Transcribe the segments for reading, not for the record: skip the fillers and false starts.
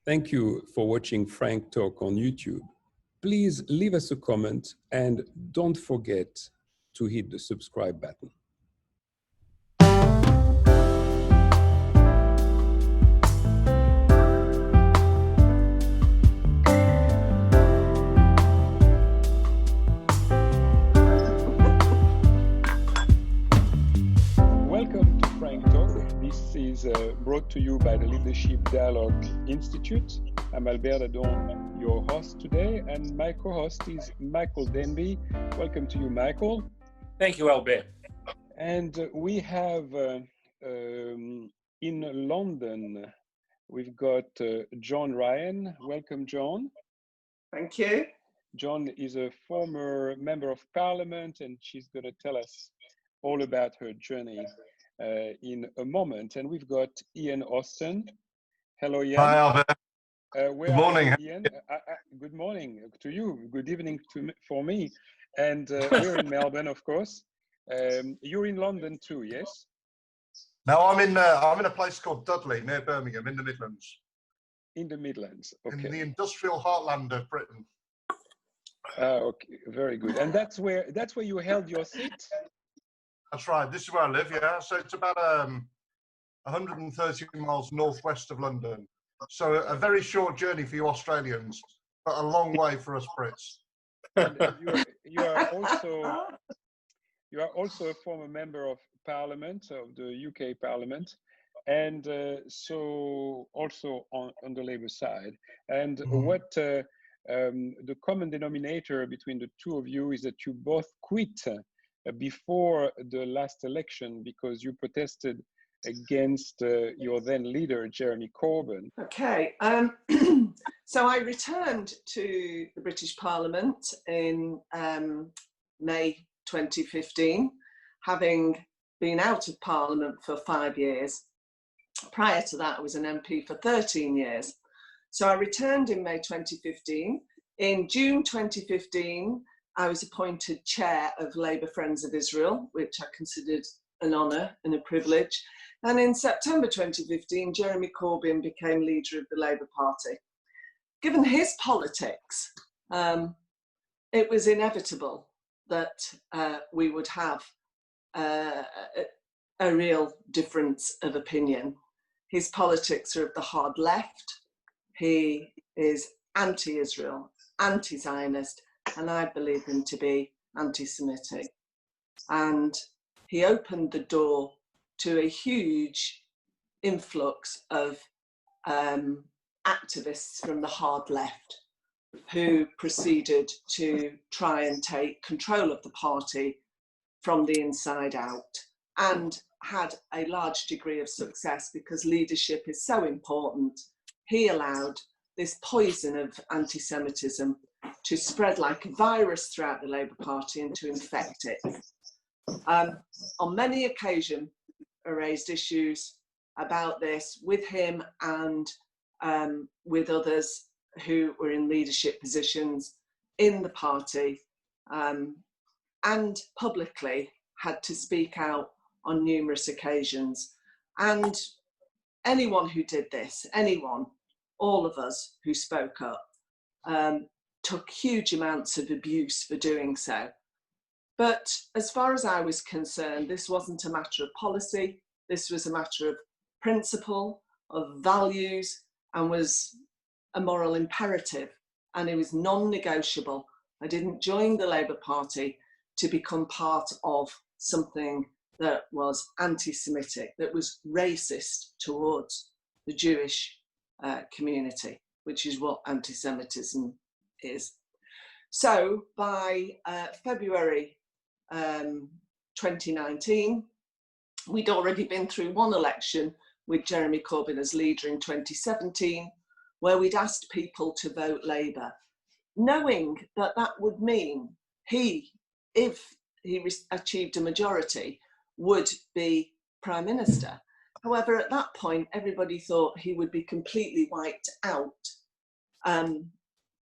Thank you for watching Frank Talk on YouTube. Please leave us a comment and don't forget to hit the subscribe button. Welcome to Frank Talk. This is brought to you by the Leadership Dialogue Institute. I'm Dadon, your host today, and my co-host is Michael Danby. Welcome to you, Michael. Thank you, Albert. And we have in London, we've got Joan Ryan. Welcome, Joan. Thank you. Joan is a former member of parliament, and she's going to tell us all about her journey in a moment. And we've got Ian Austin. Hello, Ian. Hi, Albert. Good morning. Ian. Good morning to you. Good evening for me. And we're in Melbourne, of course. You're in London too, yes? No, I'm in a place called Dudley, near Birmingham, in the Midlands. In the Midlands, okay. In the industrial heartland of Britain. Okay, very good. And that's where you held your seat? That's right. This is where I live. Yeah. So it's about 130 miles northwest of London. So a very short journey for you Australians, but a long way for us Brits. And you are also a former member of Parliament, of the UK Parliament, and so also on the Labour side. And what the common denominator between the two of you is that you both quit before the last election because you protested against your then leader, Jeremy Corbyn. Okay, so I returned to the British Parliament in May 2015, having been out of Parliament for 5 years. Prior to that, I was an MP for 13 years. So I returned in May 2015. In June 2015, I was appointed chair of Labour Friends of Israel, which I considered an honour and a privilege. And in September 2015, Jeremy Corbyn became leader of the Labour Party. Given his politics, it was inevitable that we would have a real difference of opinion. His politics are of the hard left. He is anti-Israel, anti-Zionist, and I believe him to be anti-Semitic. And he opened the door to a huge influx of activists from the hard left who proceeded to try and take control of the party from the inside out, and had a large degree of success because leadership is so important. He allowed this poison of anti-Semitism to spread like a virus throughout the Labour Party and to infect it. On many occasions, I raised issues about this with him and with others who were in leadership positions in the party, and publicly had to speak out on numerous occasions. And anyone who did this, all of us who spoke up, took huge amounts of abuse for doing so. But as far as I was concerned, this wasn't a matter of policy. This was a matter of principle, of values, and was a moral imperative. And it was non-negotiable. I didn't join the Labour Party to become part of something that was anti-Semitic, that was racist towards the Jewish community, which is what anti-Semitism is. So by February 2019, we'd already been through one election with Jeremy Corbyn as leader in 2017, where we'd asked people to vote Labour, knowing that that would mean he, if he achieved a majority, would be Prime Minister. However, at that point, everybody thought he would be completely wiped out.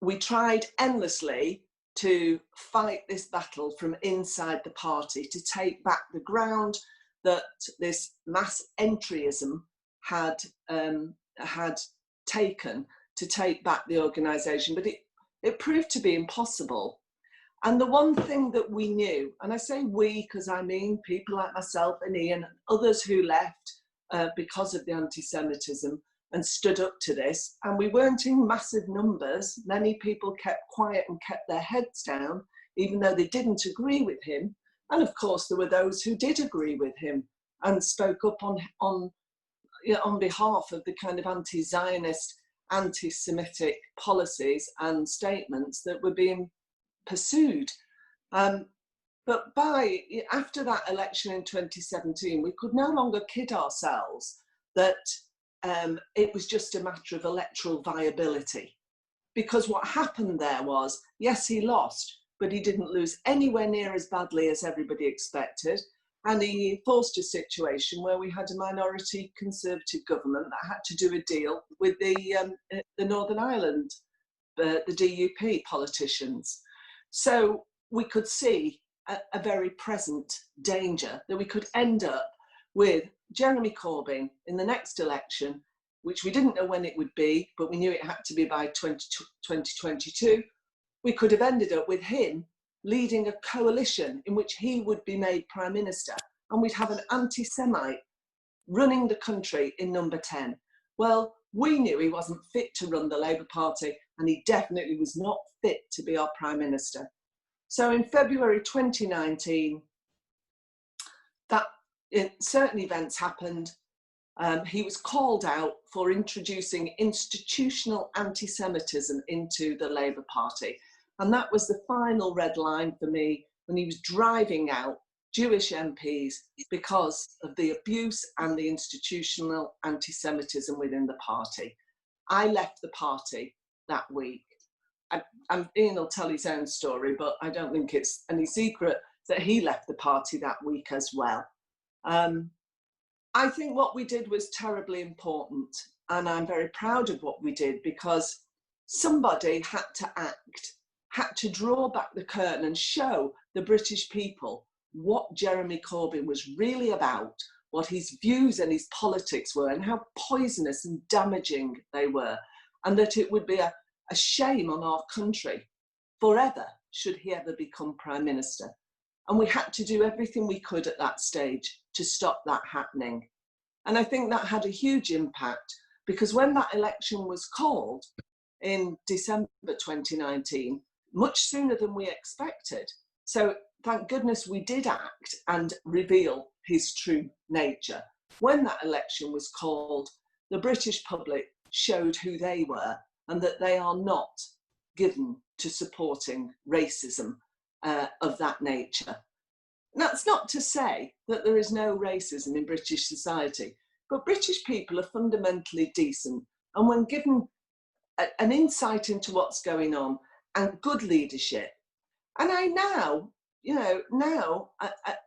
We tried endlessly to fight this battle from inside the party, to take back the ground that this mass entryism had taken, to take back the organisation, but it proved to be impossible. And the one thing that we knew, and I say we because I mean people like myself and Ian and others who left because of the anti-Semitism and stood up to this, and we weren't in massive numbers. Many people kept quiet and kept their heads down, even though they didn't agree with him. And of course, there were those who did agree with him and spoke up on behalf of the kind of anti-Zionist, anti-Semitic policies and statements that were being pursued. But after that election in 2017, we could no longer kid ourselves that it was just a matter of electoral viability. Because what happened there was, yes, he lost, but he didn't lose anywhere near as badly as everybody expected. And he forced a situation where we had a minority Conservative government that had to do a deal with the Northern Ireland, the DUP politicians. So we could see a very present danger that we could end up with Jeremy Corbyn in the next election, which we didn't know when it would be, but we knew it had to be by 2022. We could have ended up with him leading a coalition in which he would be made Prime Minister, and we'd have an anti-Semite running the country in number 10. Well, we knew he wasn't fit to run the Labour Party, and he definitely was not fit to be our Prime Minister. So in February 2019, certain events happened. He was called out for introducing institutional anti-Semitism into the Labour Party. And that was the final red line for me when he was driving out Jewish MPs because of the abuse and the institutional anti-Semitism within the party. I left the party that week. And Ian will tell his own story, but I don't think it's any secret that he left the party that week as well. I think what we did was terribly important, and I'm very proud of what we did, because somebody had to act, had to draw back the curtain and show the British people what Jeremy Corbyn was really about, what his views and his politics were, and how poisonous and damaging they were, and that it would be a shame on our country forever should he ever become Prime Minister. And we had to do everything we could at that stage to stop that happening. And I think that had a huge impact, because when that election was called in December 2019, much sooner than we expected. So thank goodness we did act and reveal his true nature. When that election was called, the British public showed who they were, and that they are not given to supporting racism of that nature. And that's not to say that there is no racism in British society, but British people are fundamentally decent. And when given an insight into what's going on and good leadership, and I now,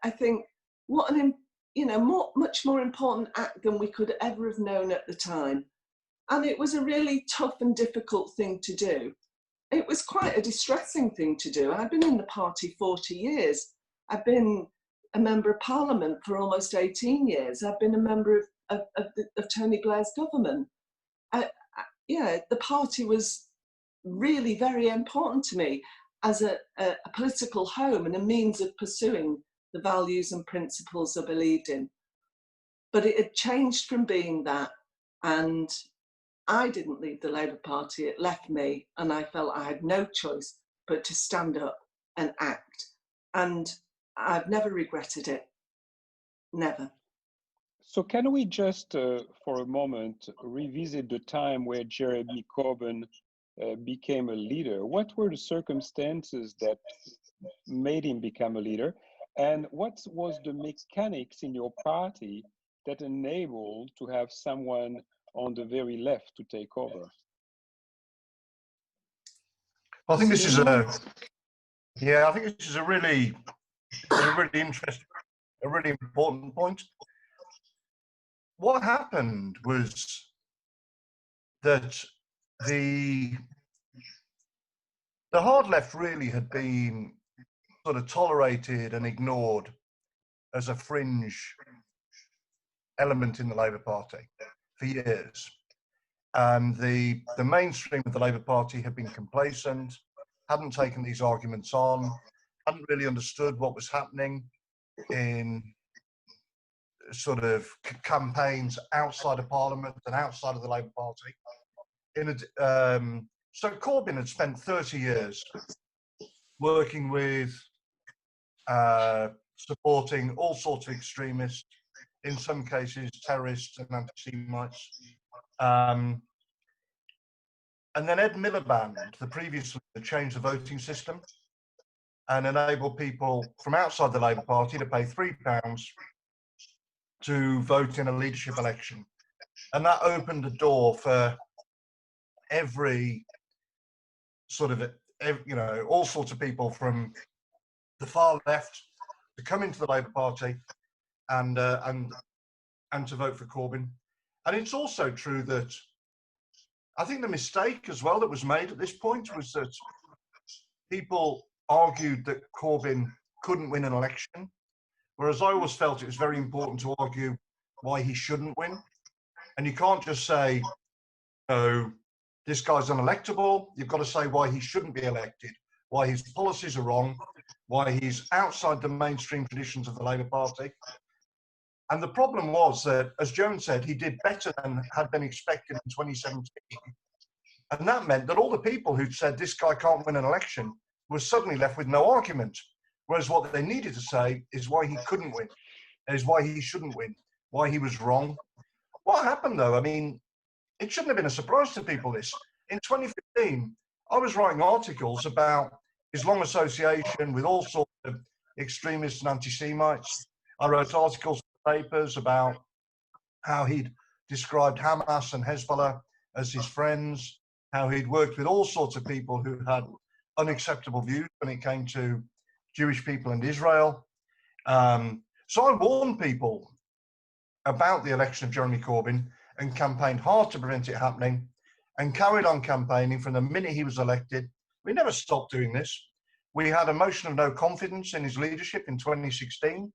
I think what much more important act than we could ever have known at the time. And it was a really tough and difficult thing to do. It was quite a distressing thing to do. I've been in the party 40 years. I've been a member of Parliament for almost 18 years. I've been a member of Tony Blair's government. The party was really very important to me as a political home and a means of pursuing the values and principles I believed in. But it had changed from being that, and I didn't leave the Labour Party, it left me, and I felt I had no choice but to stand up and act. And I've never regretted it, never. So can we just, for a moment, revisit the time where Jeremy Corbyn became a leader? What were the circumstances that made him become a leader? And what was the mechanics in your party that enabled to have someone on the very left to take over? I think this is a really interesting, a really important point. What happened was that the hard left really had been sort of tolerated and ignored as a fringe element in the Labour Party for years. And the mainstream of the Labour Party had been complacent, hadn't taken these arguments on, hadn't really understood what was happening in sort of campaigns outside of Parliament and outside of the Labour Party. So Corbyn had spent 30 years working with, supporting all sorts of extremists, in some cases terrorists and anti-Semites. And then Ed Miliband, the previous leader, changed the voting system and enabled people from outside the Labour Party to pay £3 to vote in a leadership election. And that opened the door for every sort of, you know, all sorts of people from the far left to come into the Labour Party and to vote for Corbyn. And it's also true that I think the mistake as well that was made at this point was that people argued that Corbyn couldn't win an election, whereas I always felt it was very important to argue why he shouldn't win. And you can't just say, oh, this guy's unelectable. You've got to say why he shouldn't be elected, why his policies are wrong, why he's outside the mainstream traditions of the Labour Party. And the problem was that, as Joan said, he did better than had been expected in 2017. And that meant that all the people who'd said this guy can't win an election were suddenly left with no argument. Whereas what they needed to say is why he couldn't win, is why he shouldn't win, why he was wrong. What happened, though? I mean, it shouldn't have been a surprise to people, this. In 2015, I was writing articles about his long association with all sorts of extremists and anti-Semites. I wrote articles in papers about how he'd described Hamas and Hezbollah as his friends, how he'd worked with all sorts of people who had unacceptable views when it came to Jewish people and Israel. So I warned people about the election of Jeremy Corbyn and campaigned hard to prevent it happening and carried on campaigning from the minute he was elected. We never stopped doing this. We had a motion of no confidence in his leadership in 2016,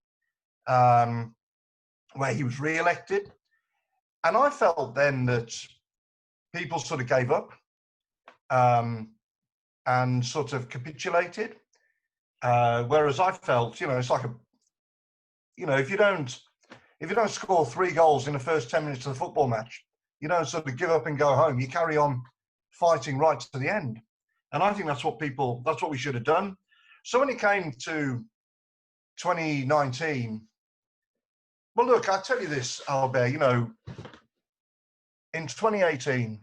where he was re-elected. And I felt then that people sort of gave up and sort of capitulated. Whereas I felt, you know, it's like a, you know, if you don't score 3 goals in the first 10 minutes of the football match, you don't sort of give up and go home. You carry on fighting right to the end. And I think that's what we should have done. So when it came to 2019, well, look, I'll tell you this, Albert, you know, in 2018,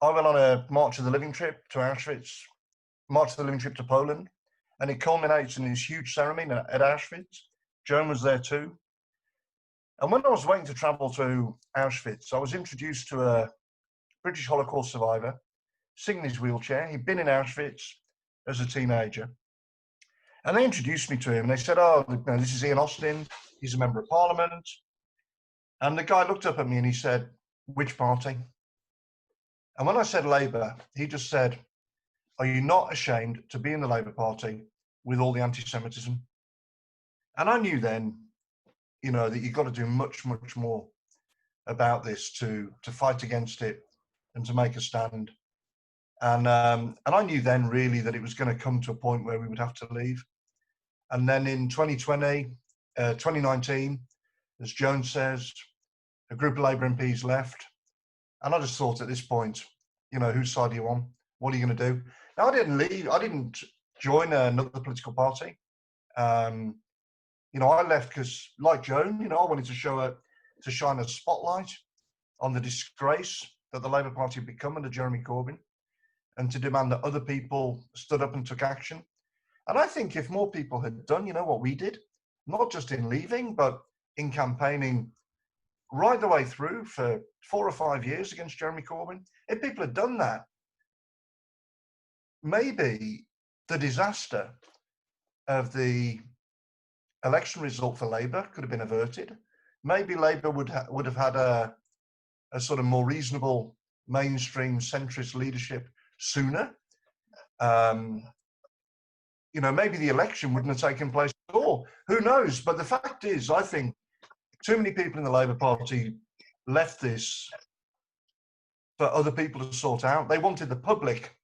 I went on a March of the Living trip to Auschwitz, March of the Living trip to Poland, and it culminates in this huge ceremony at Auschwitz. Joan was there too. And when I was waiting to travel to Auschwitz, I was introduced to a British Holocaust survivor, sitting in his wheelchair. He'd been in Auschwitz as a teenager. And they introduced me to him, and they said, oh, you know, this is Ian Austin. He's a member of Parliament. And the guy looked up at me and he said, which party? And when I said Labour, he just said, are you not ashamed to be in the Labour Party with all the anti-Semitism? And I knew then, you know, that you've got to do much, much more about this to fight against it and to make a stand. And I knew then really that it was going to come to a point where we would have to leave. And then in 2019, as Joan says, a group of Labour MPs left. And I just thought at this point, you know, whose side are you on? What are you going to do? Now, I didn't leave. I didn't join another political party. You know, I left because, like Joan, you know, I wanted to shine a spotlight on the disgrace that the Labour Party had become under Jeremy Corbyn, and to demand that other people stood up and took action. And I think if more people had done, you know, what we did, not just in leaving, but in campaigning right the way through for 4 or 5 years against Jeremy Corbyn, if people had done that, maybe the disaster of the election result for Labour could have been averted. Maybe Labour would have had a sort of more reasonable mainstream centrist leadership sooner. You know, maybe the election wouldn't have taken place at all. Who knows? But the fact is, I think too many people in the Labour Party left this for other people to sort out. They wanted the public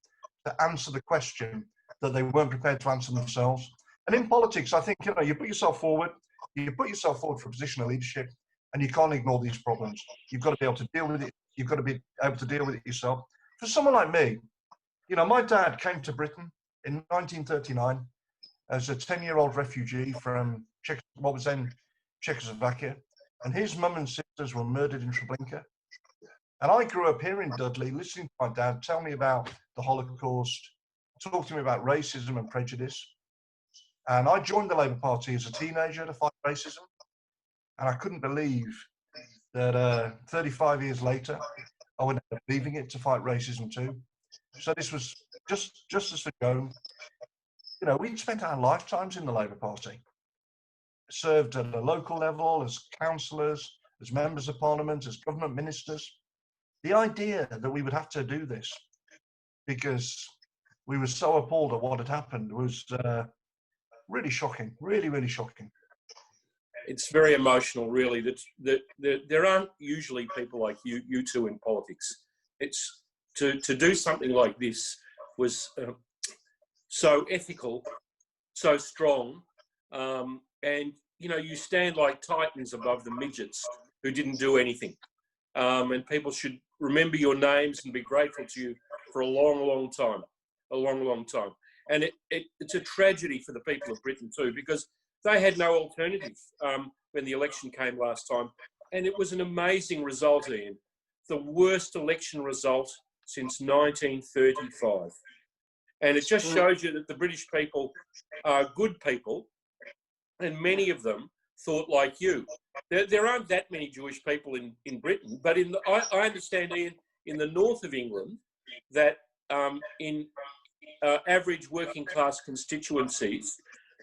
to answer the question that they weren't prepared to answer themselves. And in politics, I think, you know, you put yourself forward for a position of leadership, and you can't ignore these problems. You've got to be able to deal with it. You've got to be able to deal with it yourself. For someone like me, you know, my dad came to Britain in 1939 as a 10-year-old refugee from what was then Czechoslovakia, and his mum and sisters were murdered in Treblinka. And I grew up here in Dudley, listening to my dad tell me about the Holocaust, talk to me about racism and prejudice. And I joined the Labour Party as a teenager to fight racism. And I couldn't believe that 35 years later, I would end up leaving it to fight racism too. So this was just as for Joan. You know, we'd spent our lifetimes in the Labour Party, served at a local level as councillors, as members of parliament, as government ministers. The idea that we would have to do this because we were so appalled at what had happened was really shocking, really, really shocking. It's very emotional, really. That there aren't usually people like you two in politics. It's to do something like this was so ethical, so strong, and you know, you stand like titans above the midgets who didn't do anything. And people should remember your names and be grateful to you for a long, long time, And it's a tragedy for the people of Britain too, because they had no alternative when the election came last time. And it was an amazing result, Ian. The worst election result since 1935. And it just shows you that the British people are good people, and many of them thought like you. There aren't that many Jewish people in Britain, but I understand, Ian, in the north of England, that in average working class constituencies,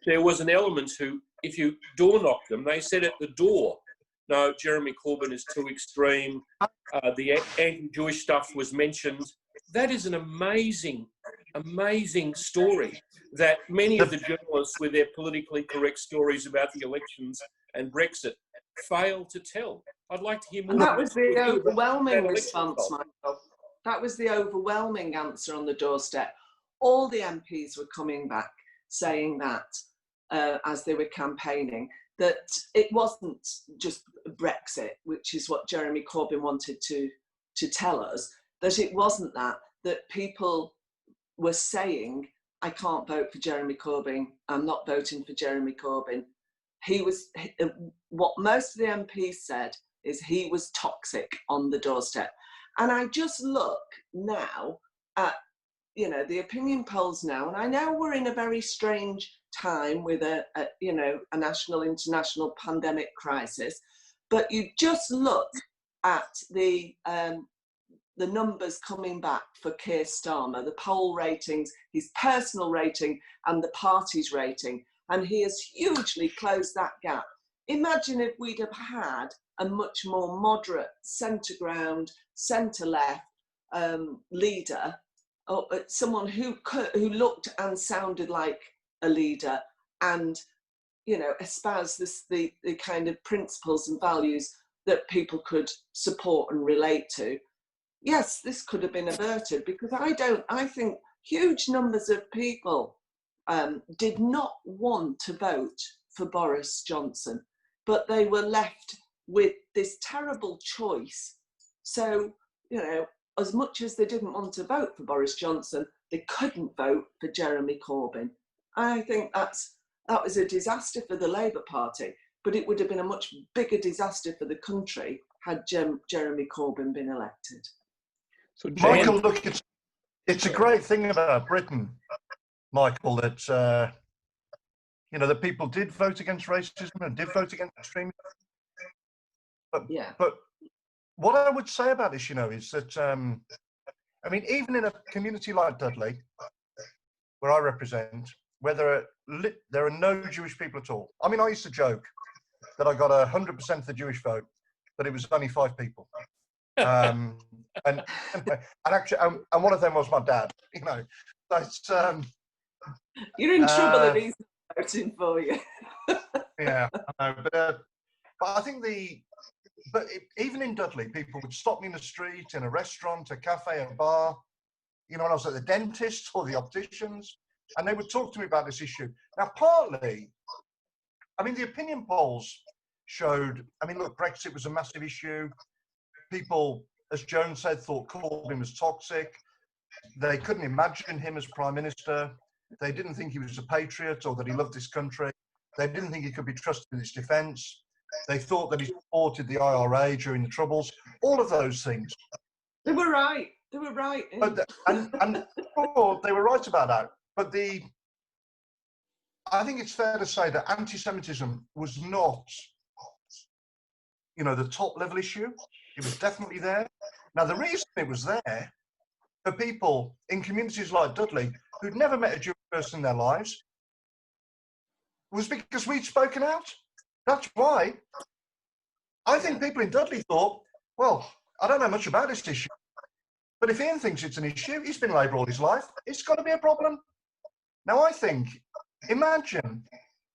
there was an element who, if you door knocked them, they said at the door, no, Jeremy Corbyn is too extreme. The anti-Jewish stuff was mentioned. That is an amazing, amazing story that many of the journalists with their politically correct stories about the elections and Brexit fail to tell. I'd like to hear more. And that was the overwhelming response, Michael. That was the overwhelming answer on the doorstep. All the MPs were coming back saying that as they were campaigning, that it wasn't just Brexit, which is what Jeremy Corbyn wanted to tell us, that it wasn't that people were saying, I can't vote for Jeremy Corbyn, I'm not voting for Jeremy Corbyn. What most of the MPs said is he was toxic on the doorstep. And I just look now at, you know, the opinion polls now, and I know we're in a very strange time with a national, international pandemic crisis, but you just look at the numbers coming back for Keir Starmer, the poll ratings, his personal rating and the party's rating, and he has hugely closed that gap. Imagine if we'd have had a much more moderate centre ground, centre left leader, or someone who looked and sounded like a leader, and, you know, espoused the kind of principles and values that people could support and relate to. Yes, this could have been averted, because I think huge numbers of people did not want to vote for Boris Johnson, but they were left with this terrible choice. So, you know, as much as they didn't want to vote for Boris Johnson, they couldn't vote for Jeremy Corbyn. I think that was a disaster for the Labour Party, but it would have been a much bigger disaster for the country had Jeremy Corbyn been elected. So, Michael, look, it's a great thing about Britain, Michael, that you know, that people did vote against racism and did vote against extremism. But what I would say about this, you know, is that I mean, even in a community like Dudley, where I represent, where there are no Jewish people at all. I mean, I used to joke that I got 100% of the Jewish vote, but it was only 5 people. And actually, and one of them was my dad. You know, that's you're in trouble if he's voting for you. Yeah, I know, but I think but even in Dudley, people would stop me in the street, in a restaurant, a cafe, a bar, you know, when I was at the dentist or the opticians, and they would talk to me about this issue. Now, partly, I mean, the opinion polls showed, I mean, look, Brexit was a massive issue. People, as Joan said, thought Corbyn was toxic. They couldn't imagine him as Prime Minister. They didn't think he was a patriot or that he loved this country. They didn't think he could be trusted in its defence. They thought that he supported the IRA during the Troubles. All of those things. They were right. They were right. But and oh, they were right about that. But I think it's fair to say that anti-Semitism was not, you know, the top level issue. It was definitely there. Now, the reason it was there for people in communities like Dudley who'd never met a Jewish person in their lives was because we'd spoken out. That's why. I think people in Dudley thought, well, I don't know much about this issue, but if Ian thinks it's an issue, he's been Labour all his life, it's got to be a problem. Now, I think, imagine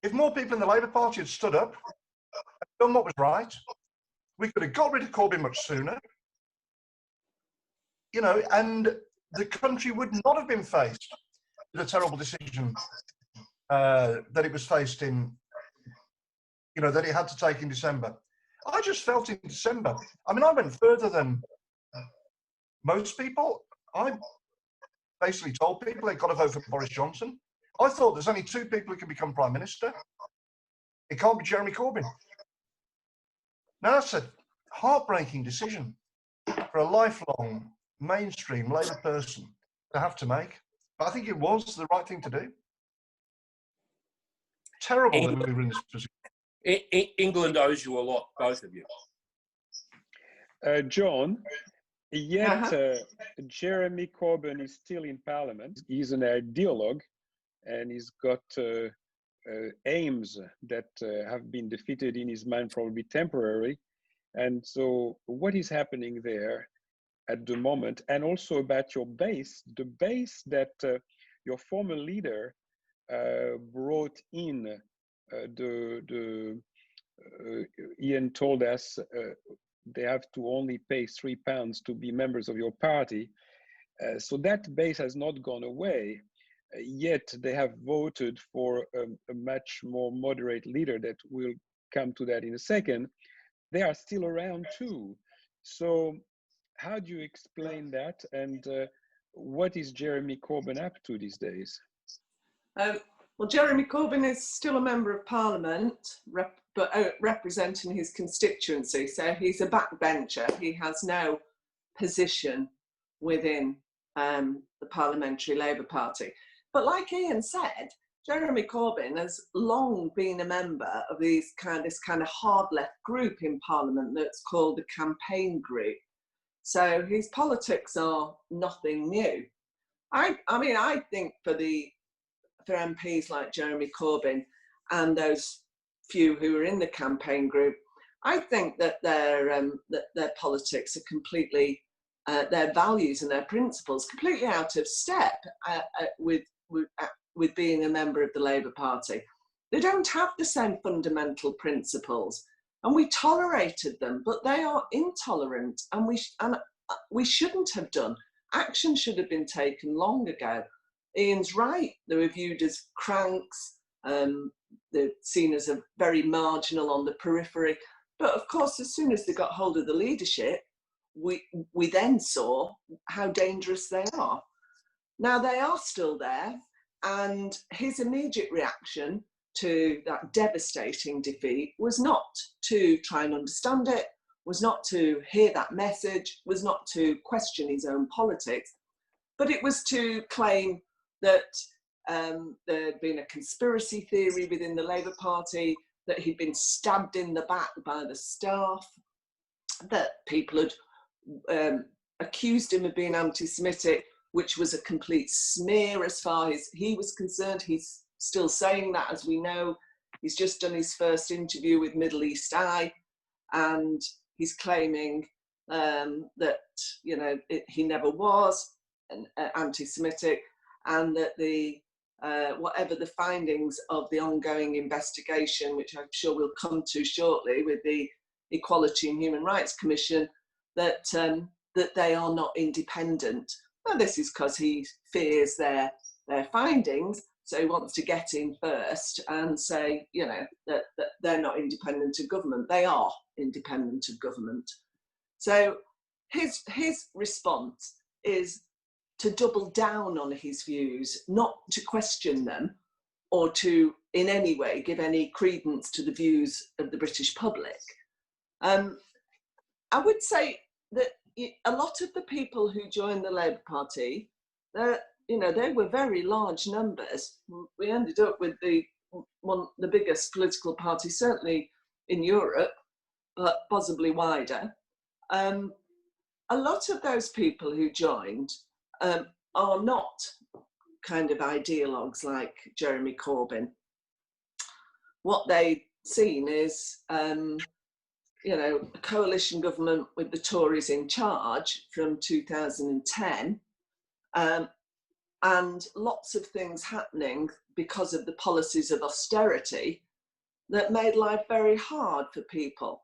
if more people in the Labour Party had stood up and done what was right, we could have got rid of Corbyn much sooner, you know, and the country would not have been faced with a terrible decision that it was faced in, you know, that it had to take in December. I just felt in December, I mean, I went further than most people. I basically told people they've got to vote for Boris Johnson. I thought there's only two people who can become Prime Minister. It can't be Jeremy Corbyn. Now, that's a heartbreaking decision for a lifelong mainstream Labour person to have to make. But I think it was the right thing to do. Terrible that we were in this position. England owes you a lot, both of you. Joan, yet Jeremy Corbyn is still in Parliament. He's an ideologue, and he's got aims that have been defeated in his mind, probably temporary. And so what is happening there at the moment? And also about your base, the base that your former leader brought in, Ian told us they have to only pay £3 to be members of your party. So that base has not gone away. Yet they have voted for a much more moderate leader that will come to that in a second. They are still around too. So how do you explain that? And what is Jeremy Corbyn up to these days? Well, Jeremy Corbyn is still a member of Parliament, but representing his constituency. So he's a backbencher. He has no position within the Parliamentary Labour Party. But like Ian said, Jeremy Corbyn has long been a member of this kind of hard left group in Parliament that's called the Campaign Group. So his politics are nothing new. I mean, I think for MPs like Jeremy Corbyn and those few who are in the Campaign Group, I think that their politics are completely, their values and their principles completely out of step with being a member of the Labour Party. They don't have the same fundamental principles, and we tolerated them, but they are intolerant, and we shouldn't have done. Action should have been taken long ago. Ian's right, they were viewed as cranks, they're seen as a very marginal on the periphery, but of course as soon as they got hold of the leadership, we then saw how dangerous they are. Now they are still there, and his immediate reaction to that devastating defeat was not to try and understand it, was not to hear that message, was not to question his own politics, but it was to claim that there had been a conspiracy theory within the Labour Party, that he'd been stabbed in the back by the staff, that people had accused him of being anti-Semitic, which was a complete smear as far as he was concerned. He's still saying that, as we know. He's just done his first interview with Middle East Eye, and he's claiming that, you know, he never was anti-Semitic, and that whatever the findings of the ongoing investigation, which I'm sure we'll come to shortly with the Equality and Human Rights Commission that that they are not independent. Now, this is because he fears their findings, so he wants to get in first and say, you know, that they're not independent of government. They are independent of government. So his response is to double down on his views, not to question them or to in any way give any credence to the views of the British public. I would say that a lot of the people who joined the Labour Party, you know, they were very large numbers. We ended up with the biggest political party, certainly in Europe, but possibly wider. A lot of those people who joined are not kind of ideologues like Jeremy Corbyn. What they've seen is, you know, a coalition government with the Tories in charge from 2010, and lots of things happening because of the policies of austerity that made life very hard for people.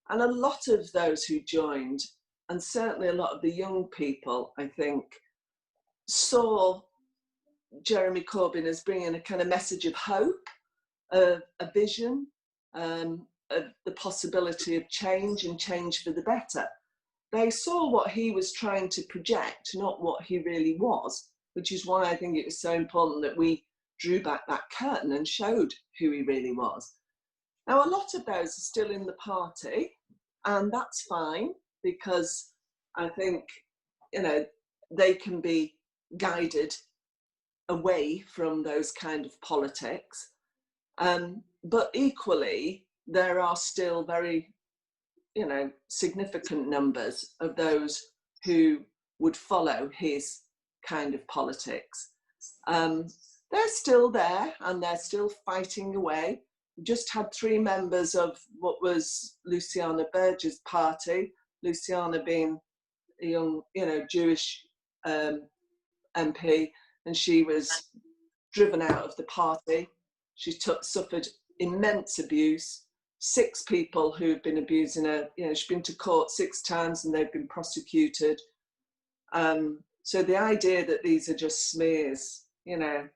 And a lot of those who joined, and certainly a lot of the young people, I think, saw Jeremy Corbyn as bringing a kind of message of hope, a vision, of the possibility of change and change for the better. They saw what he was trying to project, not what he really was, which is why I think it was so important that we drew back that curtain and showed who he really was. Now, a lot of those are still in the party, and that's fine, because I think, you know, they can be guided away from those kind of politics. But equally, there are still very, you know, significant numbers of those who would follow his kind of politics. They're still there and they're still fighting away. We just had 3 members of what was Luciana Berger's party, Luciana being a young, you know, Jewish MP, and she was driven out of the party. She suffered immense abuse. 6 people who've been abusing her, you know, she's been to court 6 times and they've been prosecuted. So the idea that these are just smears, you know,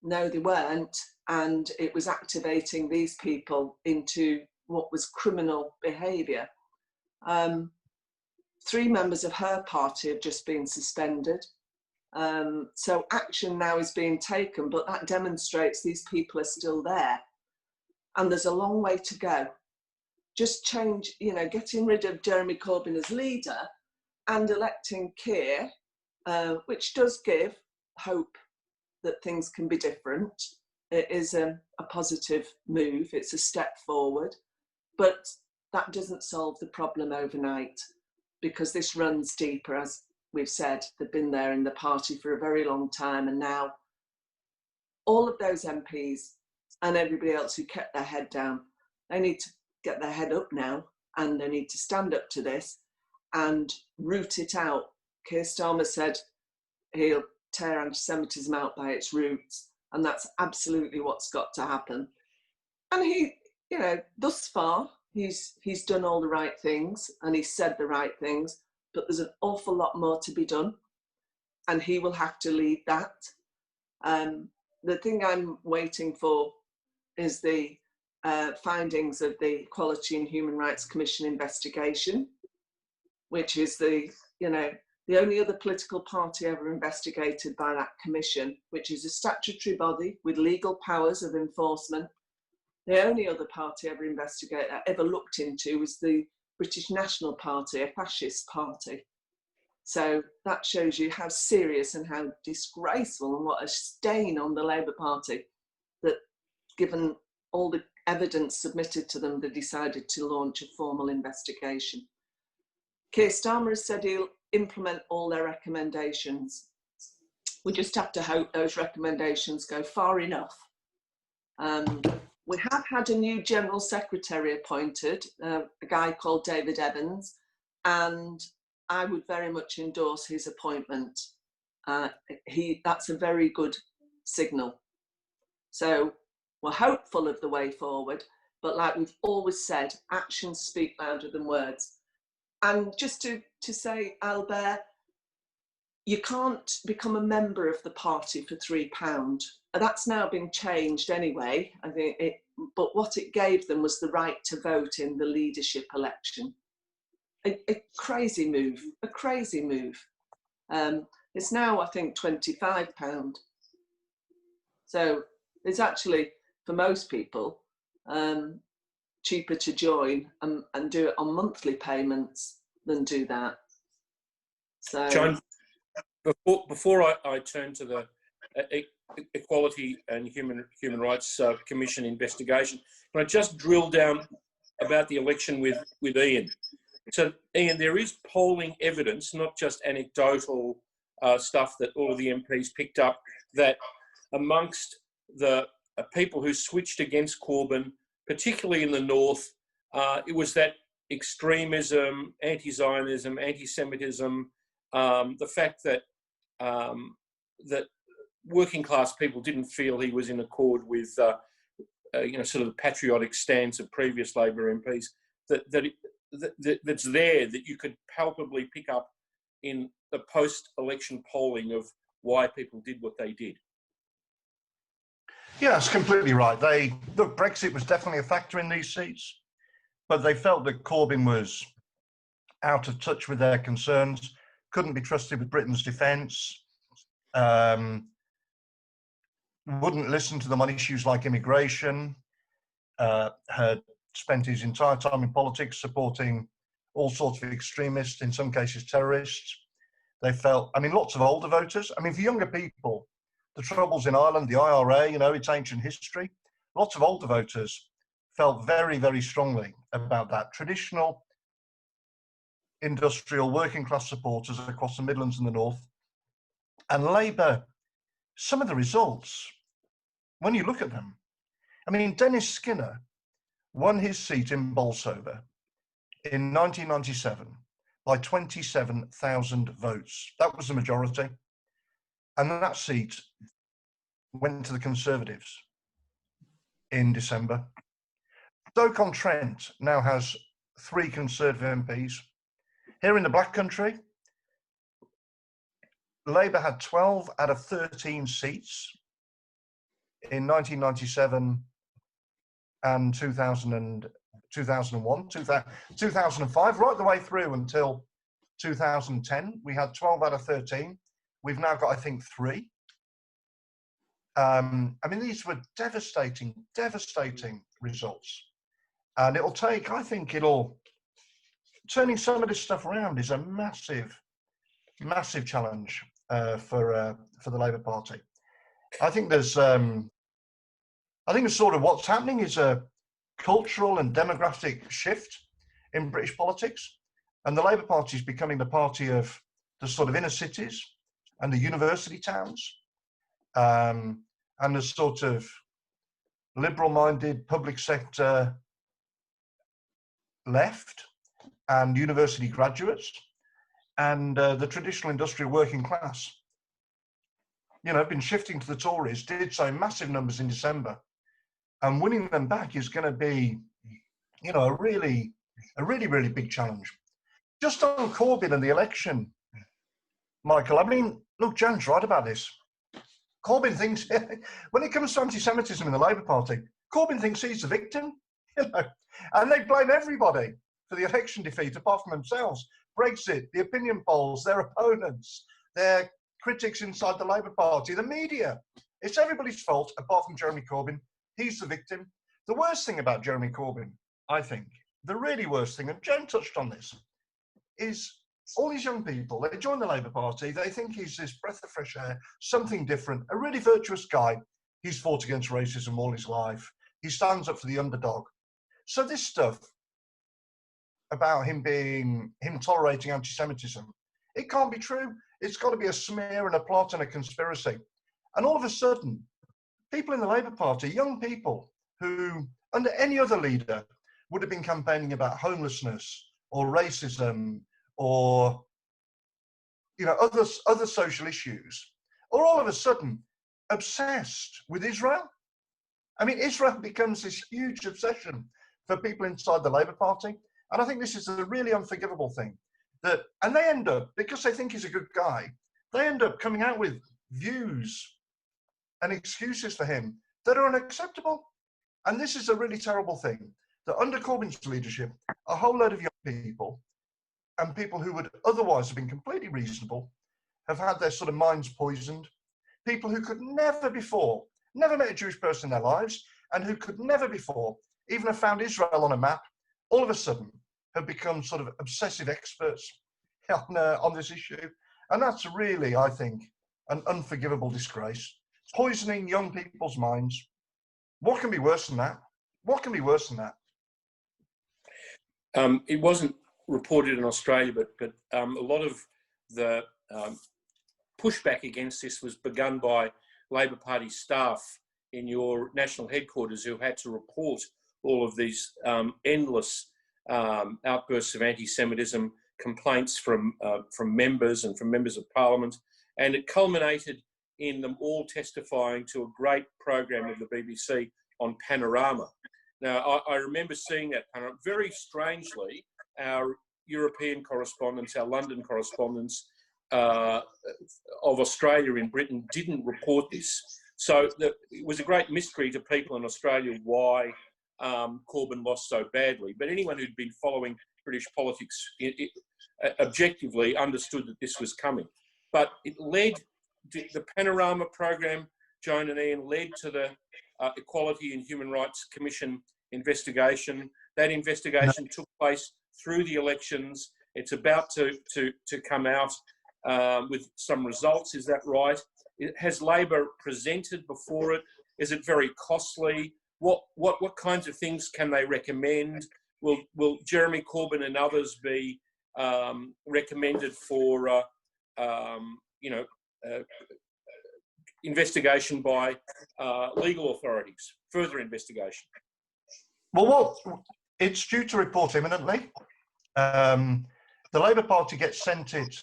no, they weren't. And it was activating these people into what was criminal behaviour. 3 members of her party have just been suspended. So action now is being taken, but that demonstrates these people are still there. And there's a long way to go. Just change, you know, getting rid of Jeremy Corbyn as leader and electing Keir, which does give hope that things can be different. It is a positive move. It's a step forward, but that doesn't solve the problem overnight, because this runs deeper. As we've said, they've been there in the party for a very long time, and now all of those MPs and everybody else who kept their head down, they need to get their head up now, and they need to stand up to this and root it out. Keir Starmer said he'll tear anti-Semitism out by its roots, and that's absolutely what's got to happen. And he, you know, thus far, he's done all the right things and he's said the right things, but there's an awful lot more to be done, and he will have to lead that. The thing I'm waiting for is the findings of the Equality and Human Rights Commission investigation, which is the, you know, the only other political party ever investigated by that commission, which is a statutory body with legal powers of enforcement. The only other party ever looked into was the British National Party, a fascist party. So that shows you how serious and how disgraceful and what a stain on the Labour Party that, given all the evidence submitted to them, they decided to launch a formal investigation. Keir Starmer has said he'll implement all their recommendations. We just have to hope those recommendations go far enough. We have had a new General Secretary appointed, a guy called David Evans, and I would very much endorse his appointment. That's a very good signal. So we're hopeful of the way forward, But like we've always said, actions speak louder than words. And just to say, Albert, you can't become a member of the party for £3. That's now been changed anyway. I think but what it gave them was the right to vote in the leadership election. A crazy move, a crazy move. It's now, I think, £25. So it's actually, for most people, cheaper to join and do it on monthly payments than do that. So, Joan, before I turn to the Equality and Human Rights Commission investigation, can I just drill down about the election with Ian? So, Ian, there is polling evidence, not just anecdotal stuff that all of the MPs picked up, that amongst the people who switched against Corbyn, particularly in the north, it was that extremism, anti-Zionism, anti-Semitism, the fact that that working class people didn't feel he was in accord with sort of the patriotic stance of previous Labor MPs, that's there, that you could palpably pick up in the post-election polling of why people did what they did. Yeah, that's completely right. Look, Brexit was definitely a factor in these seats, but they felt that Corbyn was out of touch with their concerns, couldn't be trusted with Britain's defence, wouldn't listen to them on issues like immigration, had spent his entire time in politics supporting all sorts of extremists, in some cases terrorists. They felt, I mean, lots of older voters. I mean, for younger people, the Troubles in Ireland, the IRA, you know, its ancient history, lots of older voters felt very, very strongly about that. Traditional industrial working class supporters across the Midlands and the North. And Labour, some of the results, when you look at them, I mean, Dennis Skinner won his seat in Bolsover in 1997 by 27,000 votes. That was the majority. And that seat went to the Conservatives in December. Stoke-on-Trent now has 3 Conservative MPs. Here in the Black Country, Labour had 12 out of 13 seats in 1997 and 2001, 2005, right the way through until 2010. We had 12 out of 13. We've now got, I think, 3. I mean, these were devastating results. And it'll take, I think turning some of this stuff around is a massive challenge for the Labour Party. I think sort of what's happening is a cultural and demographic shift in British politics, and the Labour Party is becoming the party of the sort of inner cities and the university towns, and the sort of liberal-minded public sector left and university graduates, and the traditional industrial working class, you know, have been shifting to the Tories, did so in massive numbers in December, and winning them back is going to be, you know, a really big challenge. Just on Corbyn and the election, Michael, I mean, look, Joan's right about this. Corbyn thinks, when it comes to anti-Semitism in the Labour Party, Corbyn thinks he's the victim, you know, and they blame everybody for the election defeat apart from themselves. Brexit, the opinion polls, their opponents, their critics inside the Labour Party, the media. It's everybody's fault apart from Jeremy Corbyn. He's the victim. The worst thing about Jeremy Corbyn, I think, the really worst thing, and Joan touched on this, is all these young people, they join the Labour Party, they think he's this breath of fresh air, something different, a really virtuous guy. He's fought against racism all his life. He stands up for the underdog. So this stuff about him tolerating anti-Semitism, it can't be true. It's got to be a smear and a plot and a conspiracy. And all of a sudden, people in the Labour Party, young people who, under any other leader, would have been campaigning about homelessness or racism or, you know, other social issues, are all of a sudden obsessed with Israel. I mean, Israel becomes this huge obsession for people inside the Labour Party. And I think this is a really unforgivable thing. And they end up, because they think he's a good guy, they end up coming out with views and excuses for him that are unacceptable. And this is a really terrible thing, that under Corbyn's leadership, a whole load of young people and people who would otherwise have been completely reasonable have had their sort of minds poisoned. People who could never before, never met a Jewish person in their lives, and who could never before even have found Israel on a map, all of a sudden have become sort of obsessive experts on this issue. And that's really, I think, an unforgivable disgrace. Poisoning young people's minds. What can be worse than that? What can be worse than that? It wasn't reported in Australia, but a lot of the pushback against this was begun by Labor Party staff in your national headquarters, who had to report all of these endless outbursts of anti-Semitism, complaints from members and from members of Parliament, and it culminated in them all testifying to a great program of the BBC on Panorama. Now, I remember seeing that Panorama. Very strangely, our European correspondents, our London correspondents of Australia in Britain didn't report this. So it was a great mystery to people in Australia why Corbyn lost so badly. But anyone who'd been following British politics objectively understood that this was coming. But it led, the Panorama program, Joan and Ian, led to the Equality and Human Rights Commission investigation. That investigation took place through the elections. It's about to come out with some results. Is that right? Has Labor presented before it? Is it very costly? What kinds of things can they recommend? Will Jeremy Corbyn and others be recommended for investigation by legal authorities, further investigation? Well, it's due to report imminently. The Labour Party gets sent it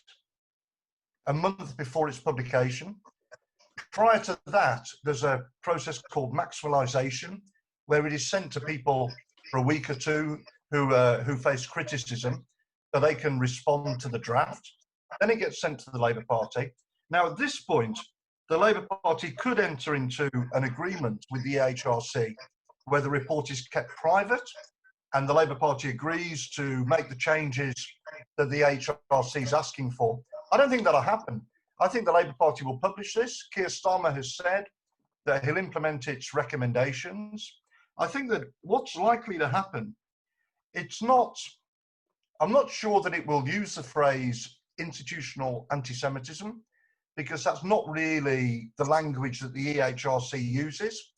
a month before its publication. Prior to that, there's a process called maximalisation, where it is sent to people for a week or two who face criticism, so they can respond to the draft. Then it gets sent to the Labour Party. Now, at this point, the Labour Party could enter into an agreement with the EHRC where the report is kept private, and the Labour Party agrees to make the changes that the EHRC is asking for. I don't think that'll happen. I think the Labour Party will publish this. Keir Starmer has said that he'll implement its recommendations. I think that what's likely to happen, I'm not sure that it will use the phrase institutional anti-Semitism, because that's not really the language that the EHRC uses.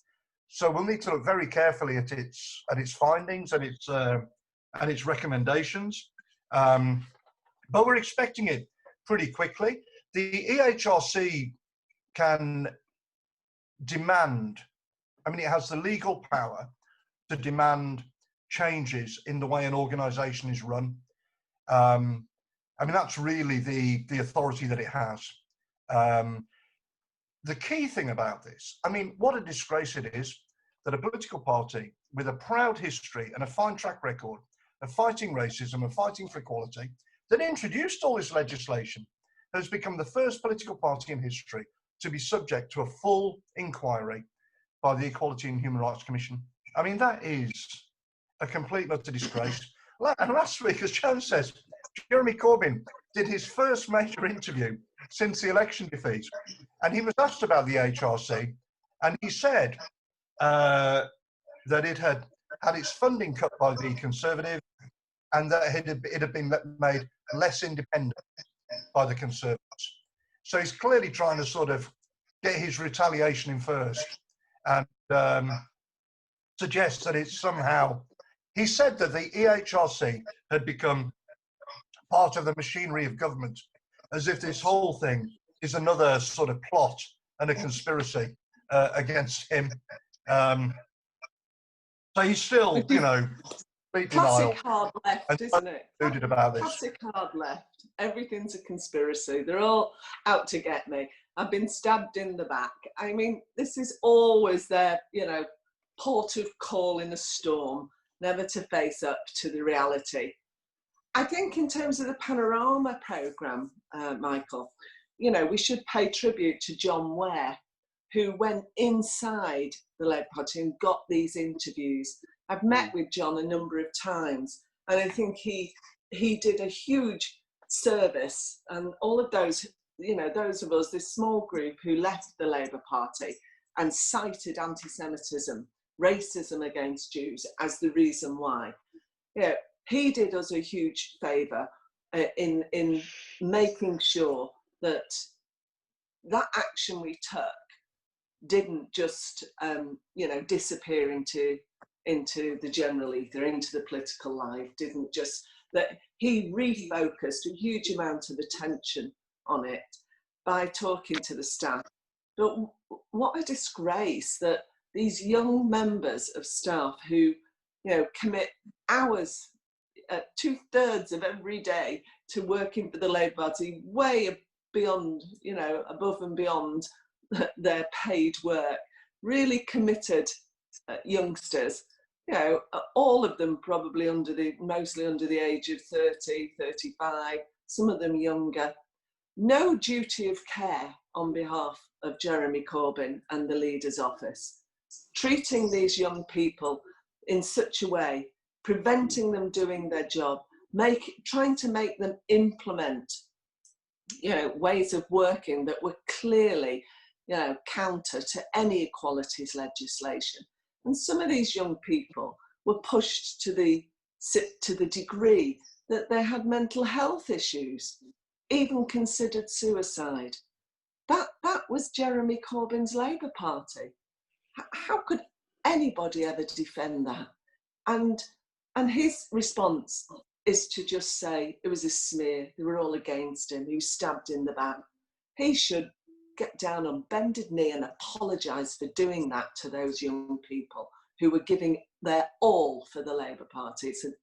So we'll need to look very carefully at its findings and its recommendations. But we're expecting it pretty quickly. The EHRC can demand, it has the legal power to demand changes in the way an organisation is run. That's really the authority that it has. The key thing about this, what a disgrace it is that a political party with a proud history and a fine track record of fighting racism and fighting for equality, that introduced all this legislation, has become the first political party in history to be subject to a full inquiry by the Equality and Human Rights Commission. That is a complete and utter disgrace. And last week, as Joan says, Jeremy Corbyn did his first major interview since the election defeat, and he was asked about the HRC, and he said that it had its funding cut by the Conservatives, and that it had been made less independent by the Conservatives. So he's clearly trying to sort of get his retaliation in first, and suggest that it's somehow. He said that the EHRC had become part of the machinery of government, as if this whole thing is another sort of plot and a conspiracy against him. So he's still, classic hard left, isn't it? About this. Classic hard left. Everything's a conspiracy. They're all out to get me. I've been stabbed in the back. This is always their, port of call in a storm. never to face up to the reality. I think in terms of the Panorama programme, Michael, you know, we should pay tribute to John Ware, who went inside the Labour Party and got these interviews. I've met with John a number of times, and I think he did a huge service. And all of those, you know, those of us, this small group who left the Labour Party and cited anti-Semitism, racism against Jews as the reason why. You know, he did us a huge favour in making sure that that action we took didn't just, you know, disappear into the general ether, into the political life, didn't just, that he refocused a huge amount of attention on it by talking to the staff. But what a disgrace that these young members of staff who, you know, commit hours, 2/3 of every day to working for the Labour Party, way beyond, you know, above and beyond their paid work, really committed youngsters, you know, all of them probably mostly under the age of 30, 35, some of them younger. No duty of care on behalf of Jeremy Corbyn and the leader's office, treating these young people in such a way, preventing them doing their job, trying to make them implement, you know, ways of working that were clearly, you know, counter to any equalities legislation. And some of these young people were pushed to the degree that they had mental health issues, even considered suicide. That was Jeremy Corbyn's Labour Party. How could anybody ever defend that? And his response is to just say it was a smear, they were all against him, he was stabbed in the back. He should get down on bended knee and apologise for doing that to those young people who were giving their all for the Labour Party. It's an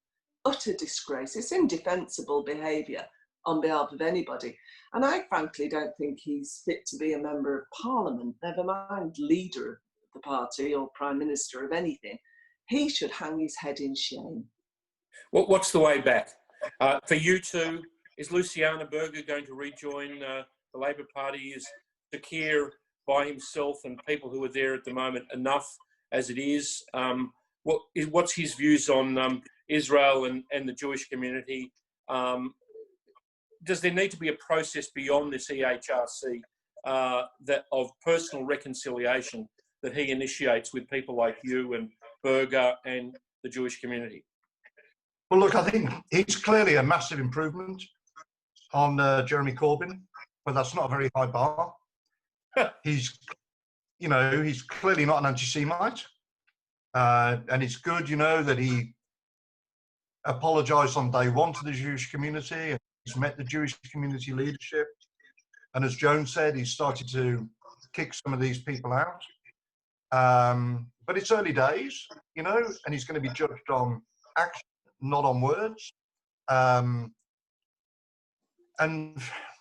utter disgrace. It's indefensible behaviour on behalf of anybody. And I frankly don't think he's fit to be a member of Parliament, never mind leader of the party or Prime Minister of anything. He should hang his head in shame. What's the way back? For you two, is Luciana Berger going to rejoin the Labour Party? Is Keir by himself and people who are there at the moment enough as it is? What's his views on Israel and the Jewish community? Does there need to be a process beyond this EHRC that of personal reconciliation that he initiates with people like you and Berger and the Jewish community? Well, look, I think he's clearly a massive improvement on Jeremy Corbyn, but that's not a very high bar. He's clearly not an anti-Semite, and it's good, you know, that he apologised on day one to the Jewish community, and he's met the Jewish community leadership, and as Joan said, he's started to kick some of these people out. But it's early days, you know, and he's going to be judged on action, not on words. And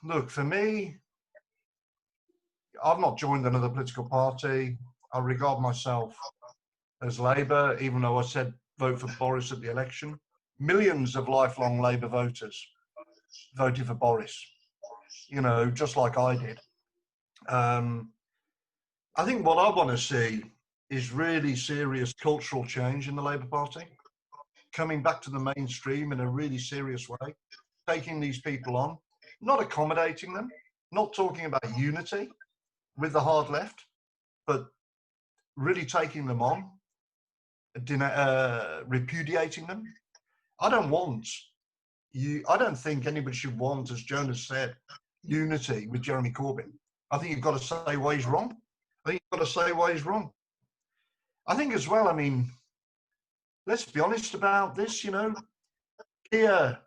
look, for me, I've not joined another political party. I regard myself as Labour, even though I said vote for Boris at the election. Millions of lifelong Labour voters voted for Boris, you know, just like I did. I think what I want to see is really serious cultural change in the Labour Party, coming back to the mainstream in a really serious way, taking these people on, not accommodating them, not talking about unity with the hard left, but really taking them on, repudiating them. I don't think anybody should want, as Joan has said, unity with Jeremy Corbyn. I think you've got to say why he's wrong. I think as well, I mean, let's be honest about this, you know. Here,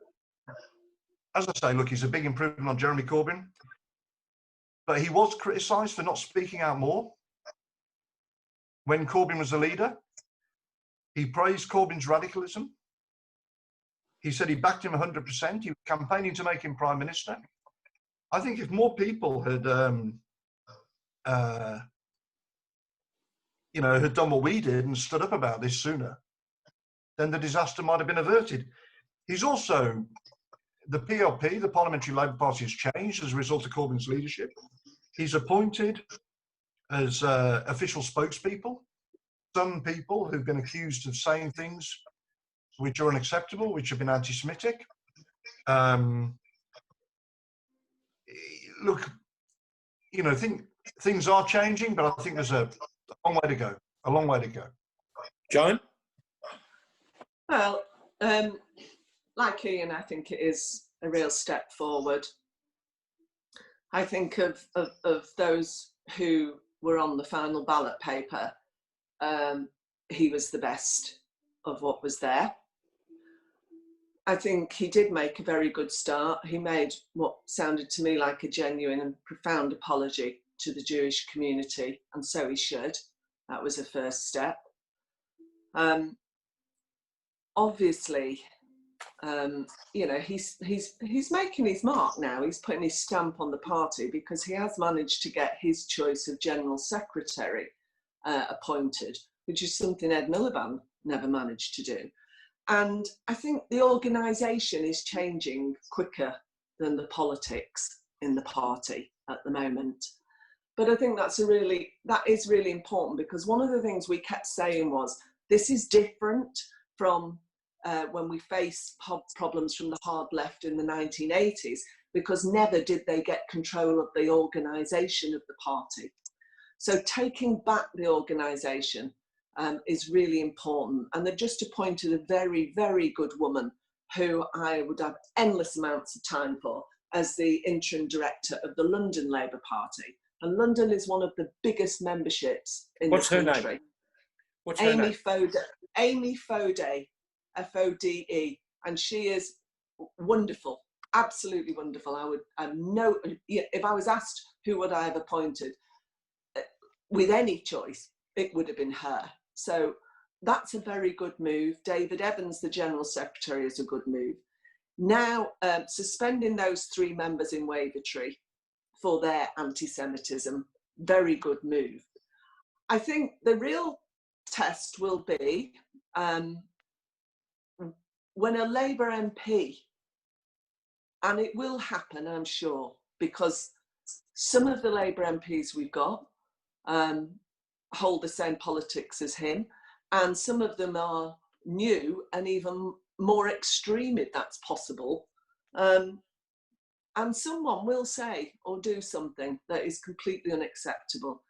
as I say, look, he's a big improvement on Jeremy Corbyn, but he was criticised for not speaking out more when Corbyn was the leader. He praised Corbyn's radicalism. He said he backed him 100%. He was campaigning to make him Prime Minister. I think if more people had, had done what we did and stood up about this sooner, then the disaster might have been averted. He's also, the PLP, the Parliamentary Labour Party, has changed as a result of Corbyn's leadership. He's appointed as official spokespeople some people who've been accused of saying things which are unacceptable, which have been anti-Semitic. Look, you know, things are changing, but I think there's a long way to go. A long way to go. Joan? Well, like Ian, I think it is a real step forward. I think of those who were on the final ballot paper, he was the best of what was there. I think he did make a very good start. He made what sounded to me like a genuine and profound apology to the Jewish community, and so he should. That was a first step. Obviously, you know, he's making his mark now. He's putting his stamp on the party because he has managed to get his choice of General Secretary appointed, which is something Ed Miliband never managed to do. And I think the organisation is changing quicker than the politics in the party at the moment. But I think that is really important, because one of the things we kept saying was, this is different from when we faced problems from the hard left in the 1980s, because never did they get control of the organisation of the party. So taking back the organisation is really important. And they've just appointed a very, very good woman who I would have endless amounts of time for as the interim director of the London Labour Party. And London is one of the biggest memberships in the country. What's her name? What's her name? Amy Fode, F-O-D-E, and she is wonderful, absolutely wonderful. If I was asked who would I have appointed, with any choice, it would have been her. So that's a very good move. David Evans, the General Secretary, is a good move. Now, suspending those 3 members in Wavertree for their anti-Semitism, very good move. I think the real test will be when a Labour MP, and it will happen, I'm sure, because some of the Labour MPs we've got hold the same politics as him, and some of them are new and even more extreme, if that's possible. And someone will say or do something that is completely unacceptable.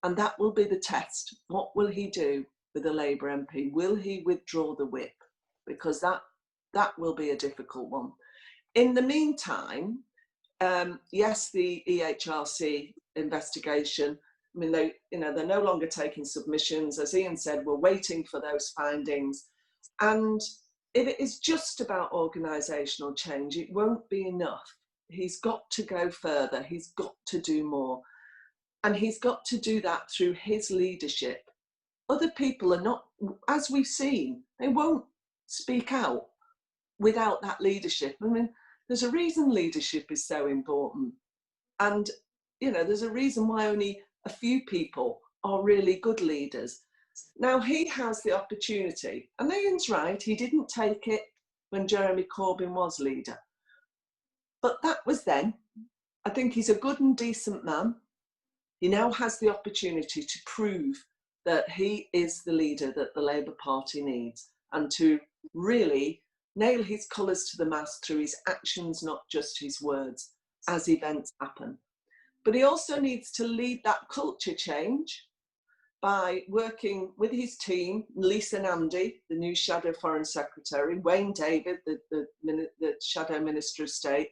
And that will be the test. What will he do with a Labour MP? Will he withdraw the whip? Because that will be a difficult one. In the meantime, yes, the EHRC investigation, I mean, they're no longer taking submissions. As Ian said, we're waiting for those findings. And if it is just about organisational change, it won't be enough. He's got to go further. He's got to do more. And he's got to do that through his leadership. Other people are not, as we've seen, they won't speak out without that leadership. I mean, there's a reason leadership is so important. And, you know, there's a reason why only a few people are really good leaders. Now, he has the opportunity, and Ian's right, he didn't take it when Jeremy Corbyn was leader. But that was then. I think he's a good and decent man. He now has the opportunity to prove that he is the leader that the Labour Party needs, and to really nail his colours to the mast through his actions, not just his words, as events happen. But he also needs to lead that culture change by working with his team, Lisa Nandy, the new Shadow Foreign Secretary, Wayne David, the Shadow Minister of State,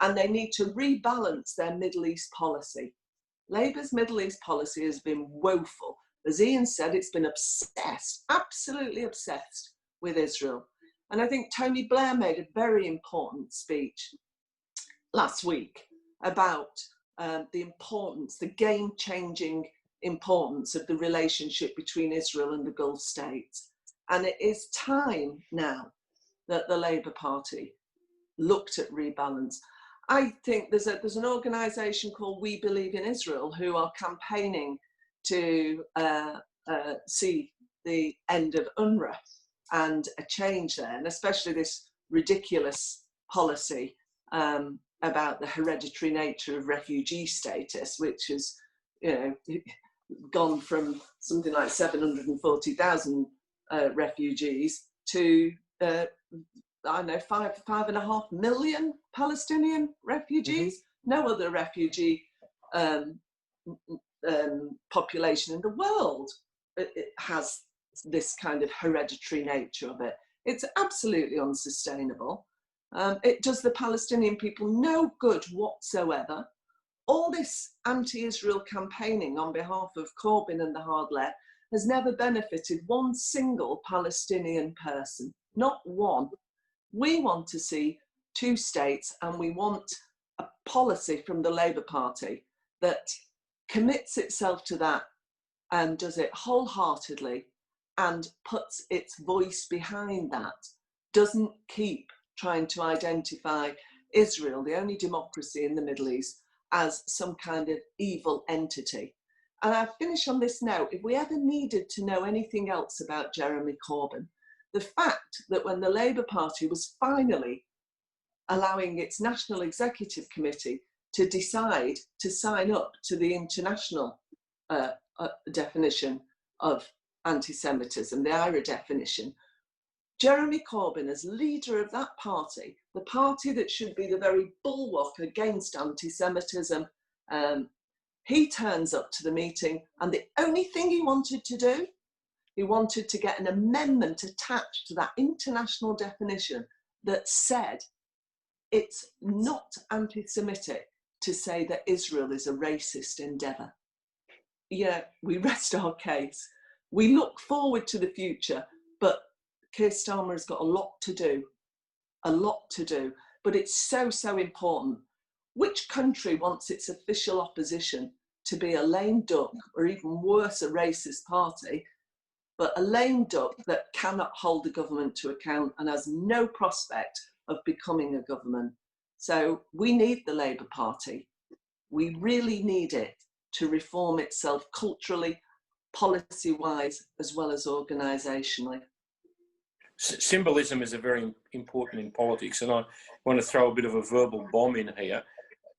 and they need to rebalance their Middle East policy. Labour's Middle East policy has been woeful. As Ian said, it's been obsessed, absolutely obsessed with Israel. And I think Tony Blair made a very important speech last week about the importance, the game-changing importance of the relationship between Israel and the Gulf states. And it is time now that the Labour Party looked at rebalance. I think there's an organisation called We Believe in Israel who are campaigning to see the end of UNRWA. and a change there, and especially this ridiculous policy about the hereditary nature of refugee status, which has, gone from something like 740,000 refugees to I don't know, 5.5 million Palestinian refugees. No other refugee population in the world it has this kind of hereditary nature of it. It's absolutely unsustainable. It does the Palestinian people no good whatsoever. All this anti-Israel campaigning on behalf of Corbyn and the hard left has never benefited one single Palestinian person, not one. We want to see two states, and we want a policy from the Labour Party that commits itself to that and does it wholeheartedly and puts its voice behind that, doesn't keep trying to identify Israel, the only democracy in the Middle East, as some kind of evil entity. And I finish on this note. If we ever needed to know anything else about Jeremy Corbyn, the fact that when the Labour Party was finally allowing its National Executive Committee to decide to sign up to the international definition of anti-Semitism, the IRA definition, Jeremy Corbyn, as leader of that party, the party that should be the very bulwark against anti-Semitism, he turns up to the meeting, and the only thing he wanted to do, he wanted to get an amendment attached to that international definition that said it's not anti-Semitic to say that Israel is a racist endeavour. Yeah, we rest our case. We look forward to the future, but Keir Starmer has got a lot to do, but it's so, so important. Which country wants its official opposition to be a lame duck, or even worse, a racist party, but a lame duck that cannot hold the government to account and has no prospect of becoming a government? So we need the Labour Party. We really need it to reform itself culturally, policy-wise, as well as organisationally. Symbolism is very important in politics, and I want to throw a bit of a verbal bomb in here.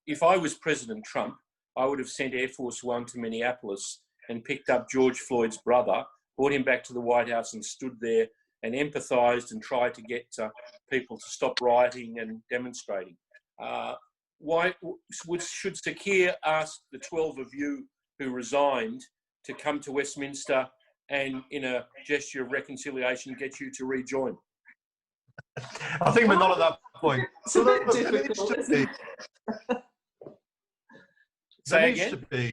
If I was President Trump, I would have sent Air Force One to Minneapolis and picked up George Floyd's brother, brought him back to the White House and stood there and empathised and tried to get people to stop rioting and demonstrating. Should Sir Keir ask the 12 of you who resigned to come to Westminster and, in a gesture of reconciliation, get you to rejoin? I think we're not at that point. It's a bit difficult, isn't it? There needs to be.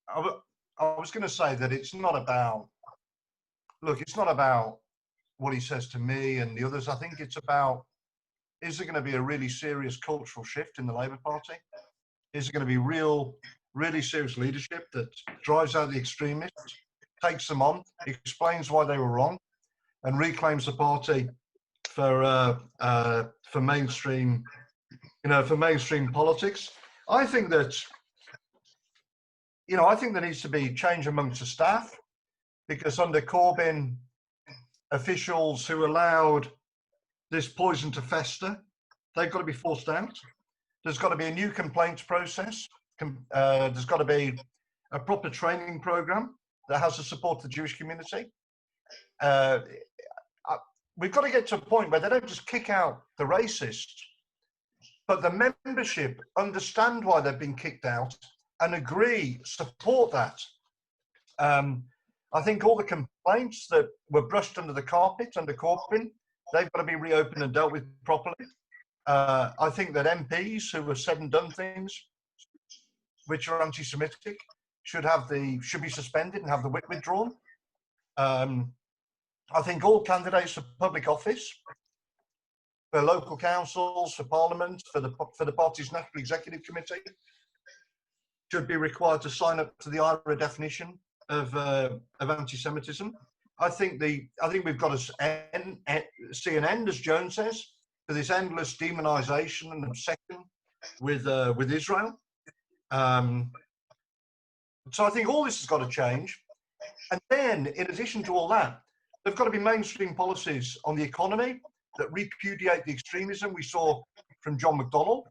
I was going to say that it's not about, look, it's not about what he says to me and the others. I think it's about, is there going to be a really serious cultural shift in the Labour Party? Is there going to be really serious leadership that drives out the extremists, takes them on, explains why they were wrong, and reclaims the party for mainstream, for mainstream politics? I think that, I think there needs to be change amongst the staff, because under Corbyn, officials who allowed this poison to fester, they've got to be forced out. There's got to be a new complaints process. There's got to be a proper training program that has the support of the Jewish community. We've got to get to a point where they don't just kick out the racists, but the membership understand why they've been kicked out and agree, support that. I think all the complaints that were brushed under the carpet under Corbyn, they've got to be reopened and dealt with properly. I think that MPs who have said and done things which are anti-Semitic should be suspended and have the whip withdrawn. I think all candidates for public office, for local councils, for parliament, for the party's National Executive Committee, should be required to sign up to the IRA definition of anti-Semitism. I think we've got to see an end, as Joan says, to this endless demonisation and obsession with Israel. So I think all this has got to change. And then, in addition to all that, There've got to be mainstream policies on the economy that repudiate the extremism we saw from John McDonnell.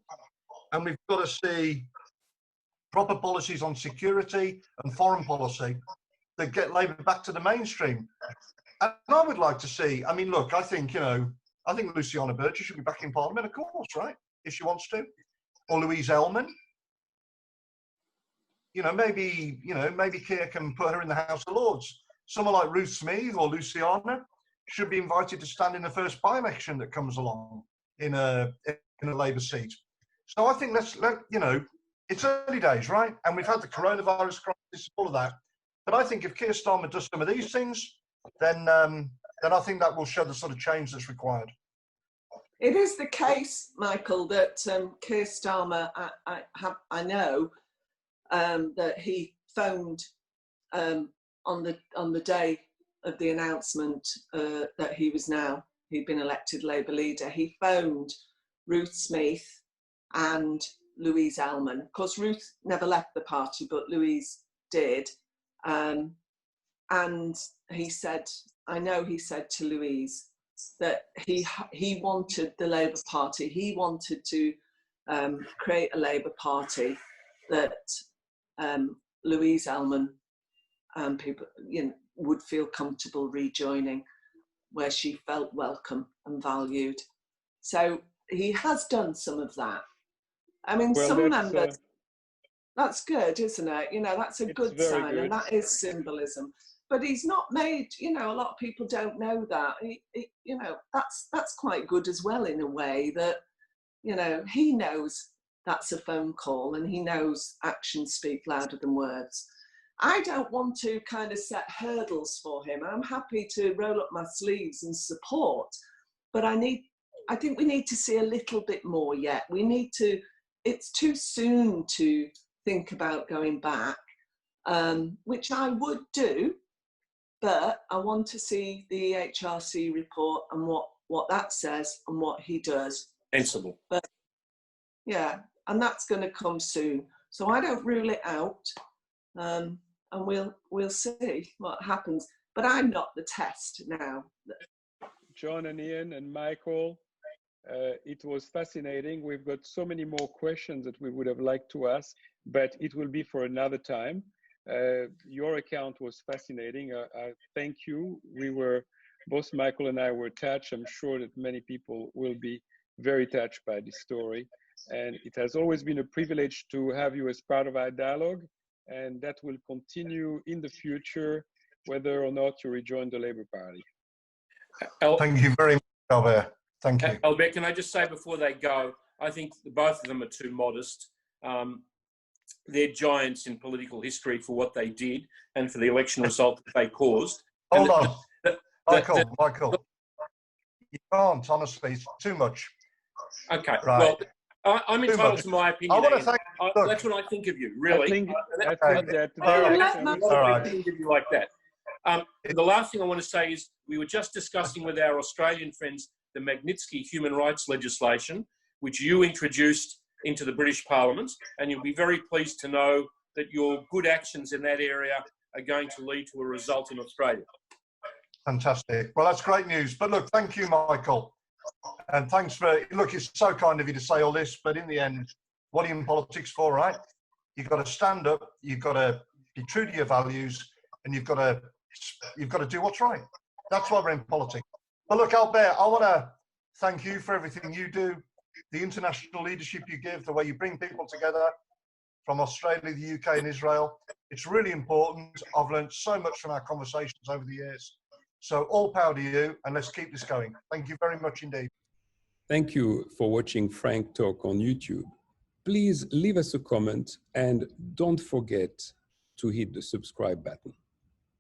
And we've got to see proper policies on security and foreign policy that get Labour back to the mainstream. And I would like to see, I mean, look, I think Luciana Berger should be back in Parliament, of course, right? If she wants to. Or Louise Ellman. Maybe Keir can put her in the House of Lords. Someone like Ruth Smeeth or Luciana should be invited to stand in the first by-election that comes along in a Labour seat. So I think it's early days, right? And we've had the coronavirus crisis, all of that. But I think if Keir Starmer does some of these things, then I think that will show the sort of change that's required. It is the case, Michael, that Keir Starmer, I know that he phoned on the day of the announcement that he'd been elected Labour leader. He phoned Ruth Smeeth and Louise Ellman. Of course, Ruth never left the party, but Louise did. And he said to Louise that he wanted the Labour Party. He wanted to create a Labour Party that Louise Ellman and people would feel comfortable rejoining, where she felt welcome and valued. So he has done some of that. I mean, some members, that's good, isn't it? That's a good sign, and that is symbolism. But he's not made, a lot of people don't know that. That's quite good as well, in a way that, he knows that's a phone call, and he knows actions speak louder than words. I don't want to kind of set hurdles for him. I'm happy to roll up my sleeves and support, but I think we need to see a little bit more yet. It's too soon to think about going back, which I would do, but I want to see the HRC report and what that says and what he does. Sensible. But yeah, and that's going to come soon. So I don't rule it out, and we'll see what happens. But I'm not the test now. John and Ian and Michael, it was fascinating. We've got so many more questions that we would have liked to ask, but it will be for another time. Your account was fascinating. I thank you. Both Michael and I were touched. I'm sure that many people will be very touched by this story. And it has always been a privilege to have you as part of our dialogue. And that will continue in the future, whether or not you rejoin the Labour Party. Thank you very much, Albert. Thank you. Albert, can I just say before they go, I think both of them are too modest. They're giants in political history for what they did and for the election result that they caused. Hold on. Michael. You can't, honestly. It's too much. Okay. Right. Well, I'm entitled to my opinion. I want to thank that's what I think of you, really. I think that think of you like that. The last thing I want to say is we were just discussing with our Australian friends the Magnitsky human rights legislation, which you introduced into the British Parliament, and you'll be very pleased to know that your good actions in that area are going to lead to a result in Australia. Fantastic. Well, that's great news. But look, thank you, Michael. And thanks for, look, it's so kind of you to say all this, but in the end, what are you in politics for, right? You've got to stand up, you've got to be true to your values, and you've got to do what's right. That's why we're in politics. But look, Albert, I want to thank you for everything you do, the international leadership you give, the way you bring people together from Australia, the UK and Israel. It's really important. I've learned so much from our conversations over the years. So all power to you, and let's keep this going. Thank you very much indeed. Thank you for watching Frank Talk on YouTube. Please leave us a comment and don't forget to hit the subscribe button.